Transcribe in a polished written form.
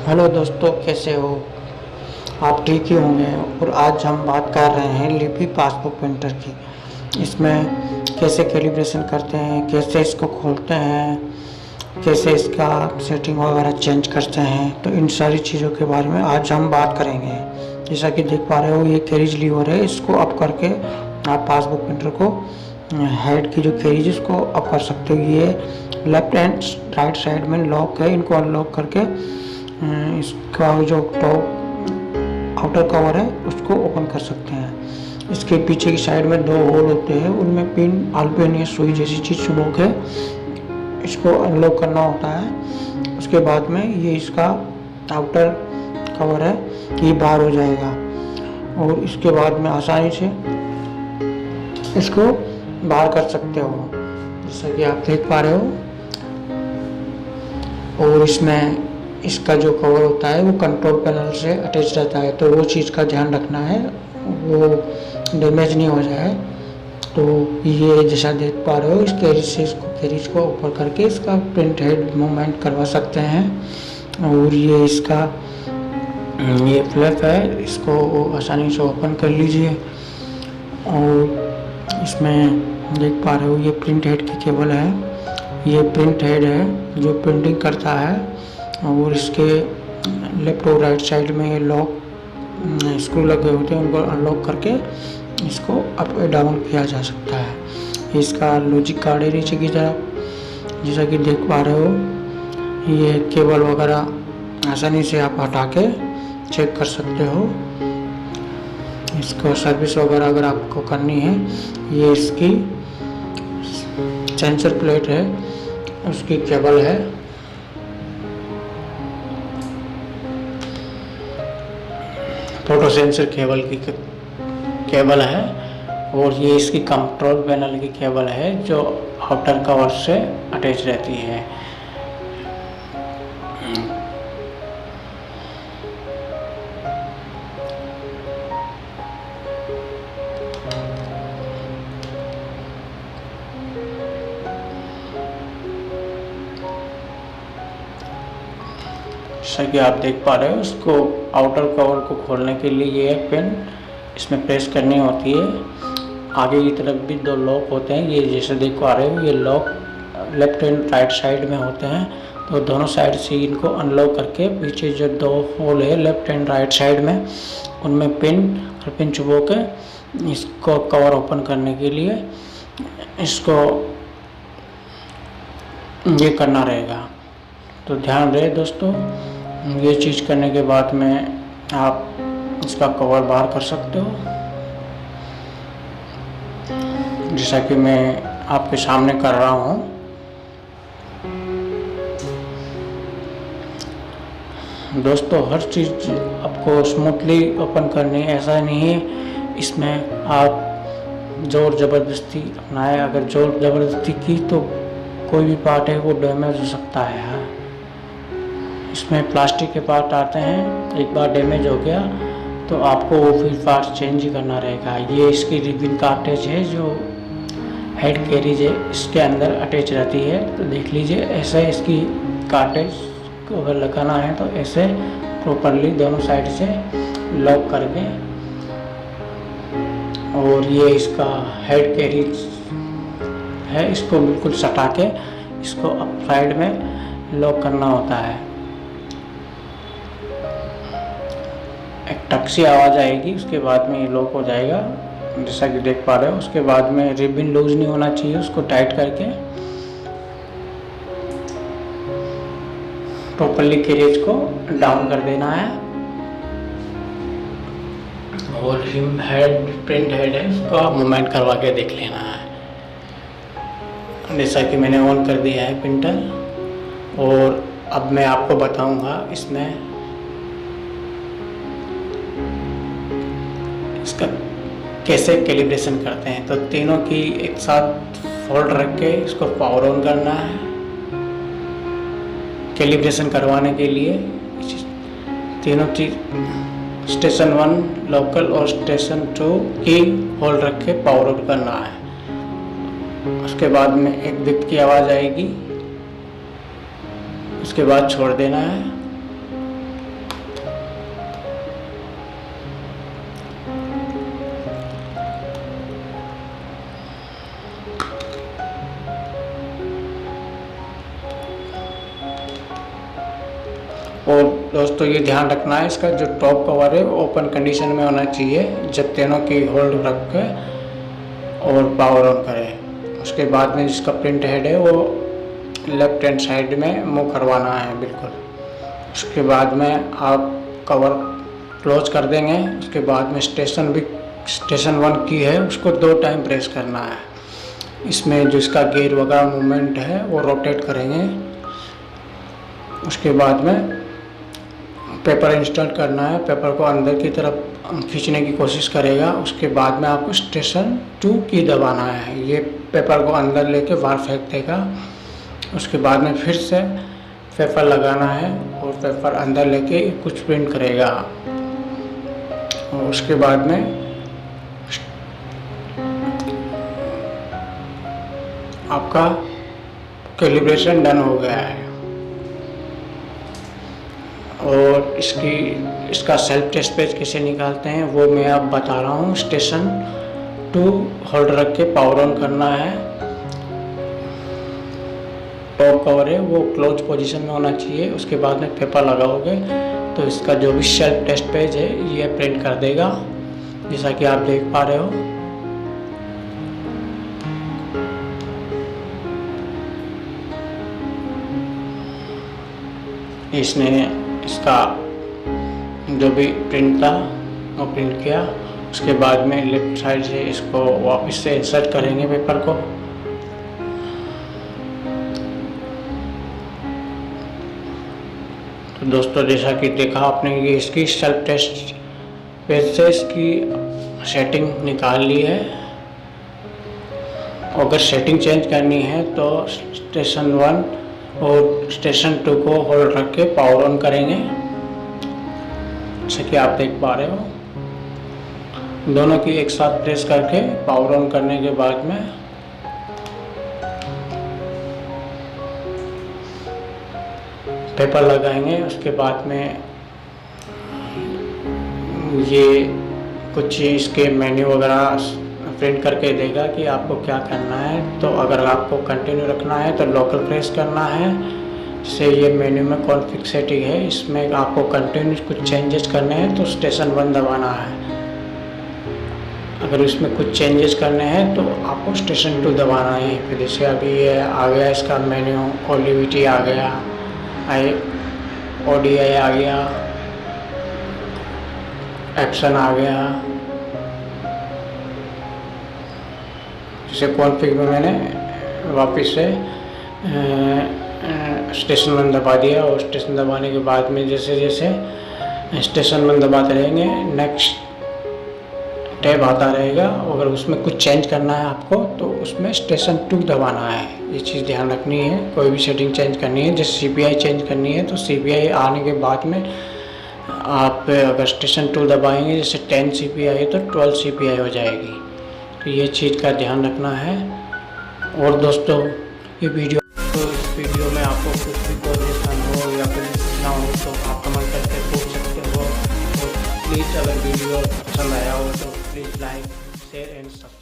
Hello दोस्तों, कैसे हो? आप ठीक ही होंगे। और आज हम बात कर रहे हैं लिपि पासबुक प्रिंटर की। इसमें कैसे कैलिब्रेशन करते हैं, कैसे इसको खोलते हैं, कैसे इसका सेटिंग वगैरह चेंज करते हैं, तो इन सारी चीज़ों के बारे में आज हम बात करेंगे। जैसा कि देख पा रहे हो, ये कैरिज लीवर है। इसको अप करके आप पासबुक प्रिंटर को हेड की जो कैरिज है इसको अप कर सकते हो। ये लेफ्ट एंड राइट साइड में लॉक है। इनको अनलॉक करके इसका जो टॉप आउटर कवर है उसको ओपन कर सकते हैं। इसके पीछे की साइड में 2 होल होते हैं, उनमें पिन आलपेन या सुई जैसी चीज़ चुभो के इसको अनलॉक करना होता है। उसके बाद में ये इसका आउटर कवर है, ये बाहर हो जाएगा और इसके बाद में आसानी से इसको बाहर कर सकते हो, जैसा कि आप देख पा रहे हो। और इसमें इसका जो कवर होता है वो कंट्रोल पैनल से अटैच रहता है, तो वो चीज़ का ध्यान रखना है, वो डैमेज नहीं हो जाए। तो ये जैसा देख पा रहे हो, इस कैरिज से इसको कैरिज को ऊपर करके इसका प्रिंट हेड मूवमेंट करवा सकते हैं। और ये इसका ये फ्लैप है, इसको आसानी से ओपन कर लीजिए। और इसमें देख पा रहे हो ये प्रिंट हेड की केबल है। ये प्रिंट हेड है जो प्रिंटिंग करता है। और इसके लेफ्ट और राइट साइड में ये लॉक स्क्रू लगे होते हैं, उनको अनलॉक करके इसको अप डाउन किया जा सकता है। इसका लॉजिक कार्ड है नीचे की तरफ, जैसा कि देख पा रहे हो। ये केबल वगैरह आसानी से आप हटा के चेक कर सकते हो। इसको सर्विस वगैरह अगर आपको करनी है, ये इसकी सेंसर प्लेट है, उसकी केबल है। फोटो सेंसर केबल की केबल है। और ये इसकी कंट्रोल पैनल की केबल है जो आउटर कवर से अटैच रहती है। जैसा कि आप देख पा रहे हो, उसको आउटर कवर को खोलने के लिए ये पिन इसमें प्रेस करनी होती है। आगे की तरफ भी 2 लॉक होते हैं, ये जैसे देख पा रहे हो ये lock left and right side में होते हैं। तो दोनों साइड से इनको अनलॉक करके पीछे जो 2 होल है लेफ्ट एंड राइट साइड में, उनमें पिन चुभो के इसको कवर ओपन करने के लिए इसको ये करना रहेगा। तो ध्यान रहे दोस्तों, ये चीज़ करने के बाद में आप इसका कवर बाहर कर सकते हो, जैसा कि मैं आपके सामने कर रहा हूँ। दोस्तों, हर चीज़ आपको स्मूथली ओपन करनी है, ऐसा नहीं है इसमें आप ज़ोर ज़बरदस्ती अपनाए। अगर ज़ोर ज़बरदस्ती की तो कोई भी पार्ट है वो डैमेज हो सकता है। इसमें प्लास्टिक के पार्ट आते हैं, एक बार डैमेज हो गया तो आपको वो फिर पार्ट चेंज ही करना रहेगा। ये इसकी रिबिन कार्टेज है जो हेड कैरिज है, इसके अंदर अटैच रहती है। तो देख लीजिए, ऐसे इसकी कार्टेज को अगर लगाना है तो ऐसे प्रॉपरली दोनों साइड से लॉक करके, और ये इसका हेड कैरिज है, इसको बिल्कुल सटा के इसको अप साइड में लॉक करना होता है। एक टक्सी आवाज़ आएगी, उसके बाद में ये लॉक हो जाएगा, जैसा कि देख पा रहे हो। उसके बाद में रिबिन लूज नहीं होना चाहिए, उसको टाइट करके प्रॉपरली कैरिज को डाउन कर देना है। और हेड प्रिंट हेड है, उसको मूवमेंट करवा के देख लेना है। जैसा कि मैंने ऑन कर दिया है प्रिंटर, और अब मैं आपको बताऊंगा इसमें इसका कैसे कैलिब्रेशन करते हैं। तो तीनों की एक साथ फोल्ड रख के इसको पावर ऑन करना है। कैलिब्रेशन करवाने के लिए तीनों चीज स्टेशन 1 लोकल और स्टेशन 2 की होल्ड रख के पावर ऑन करना है। उसके बाद में एक बीप की आवाज़ आएगी, उसके बाद छोड़ देना है। और दोस्तों ये ध्यान रखना है, इसका जो टॉप कवर है वो ओपन कंडीशन में होना चाहिए जब तीनों की होल्ड रख के और पावर ऑन करें। उसके बाद में जिसका प्रिंट हेड है वो लेफ्ट हैंड साइड में मूव करवाना है बिल्कुल। उसके बाद में आप कवर क्लोज कर देंगे। उसके बाद में स्टेशन 1 की है उसको 2 टाइम प्रेस करना है। इसमें जो इसका गियर वगैरह मूवमेंट है वो रोटेट करेंगे। उसके बाद में पेपर इंस्टॉल करना है, पेपर को अंदर की तरफ खींचने की कोशिश करेगा। उसके बाद में आपको स्टेशन 2 की दबाना है, ये पेपर को अंदर लेके बाहर फेंक देगा। उसके बाद में फिर से पेपर लगाना है और पेपर अंदर लेके कुछ प्रिंट करेगा। और उसके बाद में आपका कैलिब्रेशन डन हो गया है। और इसका सेल्फ टेस्ट पेज कैसे निकालते हैं वो मैं अब बता रहा हूँ। स्टेशन 2 होल्ड रख के पावर ऑन करना है। टॉप कवर है वो क्लोज पोजीशन में होना चाहिए। उसके बाद में पेपर लगाओगे तो इसका जो भी सेल्फ टेस्ट पेज है ये प्रिंट कर देगा, जैसा कि आप देख पा रहे हो। इसने इसका जो भी प्रिंट था वो प्रिंट किया। उसके बाद में लेफ्ट साइड से इसको वापस से इंसर्ट करेंगे पेपर को। तो दोस्तों जैसा कि देखा आपने, ये इसकी सेल्फ टेस्ट पेज से इसकी सेटिंग निकाल ली है। अगर सेटिंग चेंज करनी है तो स्टेशन 1 और स्टेशन 2 को होल्ड रख के पावर ऑन करेंगे, जैसे कि आप देख पा रहे हो। दोनों की एक साथ प्रेस करके पावर ऑन करने के बाद में पेपर लगाएंगे। उसके बाद में ये कुछ इसके मेन्यू वगैरह प्रिंट करके देगा कि आपको क्या करना है। तो अगर आपको कंटिन्यू रखना है तो लोकल प्रेस करना है। जैसे ये मेन्यू में कॉन्फ़िग सेटिंग है, इसमें आपको कंटिन्यू कुछ चेंजेस करने हैं तो स्टेशन 1 दबाना है। अगर इसमें कुछ चेंजेस करने हैं तो आपको स्टेशन 2 दबाना है। फिर जैसे अभी ये आ गया इसका मेन्यू, ओलिविटी आ गया, ODI आ गया, एक्शन आ गया। जैसे कॉन्फ़िग में मैंने वापस से स्टेशन 1 दबा दिया और स्टेशन दबाने के बाद में जैसे जैसे स्टेशन 1 दबाते रहेंगे नेक्स्ट टैब आता रहेगा। अगर उसमें कुछ चेंज करना है आपको तो उसमें स्टेशन 2 दबाना है। ये चीज़ ध्यान रखनी है। कोई भी सेटिंग चेंज करनी है, जैसे CPI चेंज करनी है तो CPI आने के बाद में आप अगर स्टेशन 2 दबाएंगे, जैसे 10 CPI है तो 12 CPI हो जाएगी। तो ये चीज़ का ध्यान रखना है। और दोस्तों ये वीडियो, तो इस वीडियो में आपको कुछ भी क्वेश्चन हो या फिर पूछना हो तो आप कमेंट करके पूछ सकते हो। तो प्लीज़ अगर वीडियो पसंद आया हो तो please like, share and subscribe.